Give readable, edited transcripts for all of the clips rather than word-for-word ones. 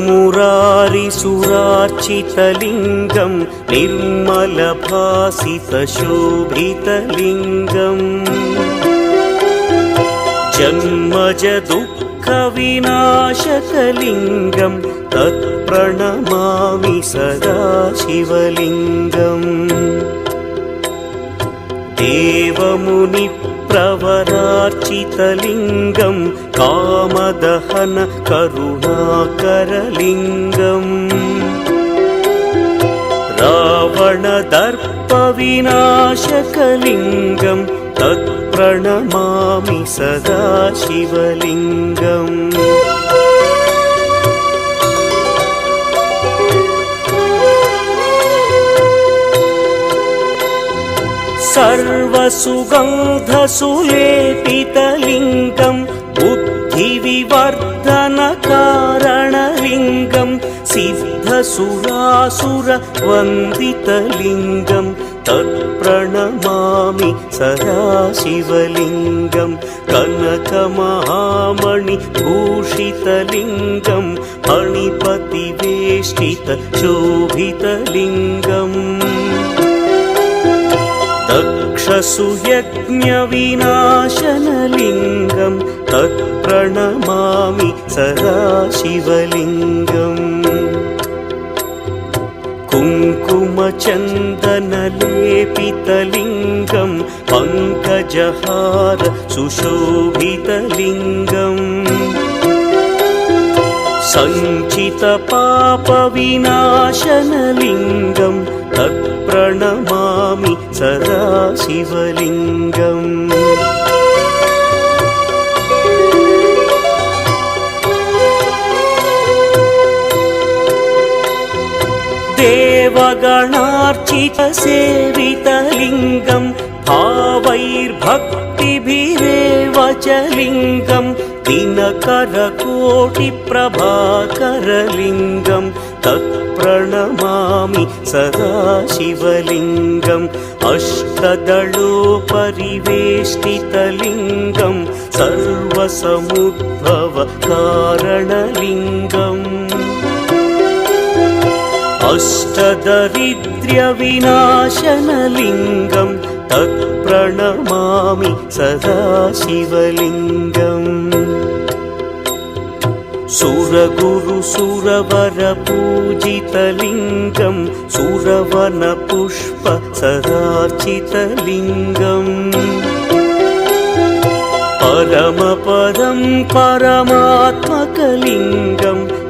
मुरारिसुरार्चितलिङ्गं निर्मलभासितशोभितलिङ्गम् जन्मजदुःखविनाशकलिङ्गं तत्प्रणमामि सदा शिवलिङ्गम् देवमुनिप्रवरार्चितलिङ्गं कामदहन करुणाकरलिङ्गम् रावणदर्पविनाशकलिङ्गं तत्प्रणमामि सदा शिवलिङ्गम् सर्वसुगन्धसुलेपितलिङ्गं बुद्धिविवर्धनकारणलिङ्गं सिद्धसुरासुरवन्दितलिङ्गं तत्प्रणमामि सदा शिवलिङ्गं कनकमहामणिभूषितलिङ्गं मणिपतिवेष्टितशोभितलिङ्गम् दक्षसुयज्ञविनाशनलिङ्गं तत्प्रणमामि सदा शिवलिङ्गम् कुङ्कुमचन्दनलेपितलिङ्गं पङ्कजहार सुशोभितलिङ्गम् सञ्चितपापविनाशनलिङ्गं तत्प्रणमामि सदा शिवलिङ्गम् देवगणार्चितसेवितलिङ्गं भावैर्भक्तिभिरेव च लिङ्गं दिनकरकोटिप्रभाकरलिङ्गं तत्प्रणमामि सदा शिवलिङ्गम् अष्टदलोपरिवेष्टितलिङ्गं सर्वसमुद्भवकारणलिङ्गम् अष्टदरिद्र्यविनाशनलिङ्गं तत्प्रणमामि सदा शिवलिङ्गम् सुरगुरुसुरवरपूजितलिङ्गं सुरवनपुष्पसदार्चितलिङ्गम् परमपदं परमात्मकलिङ्गं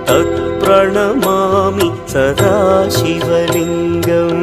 तत्प्रणमामि सदा शिवलिङ्गम्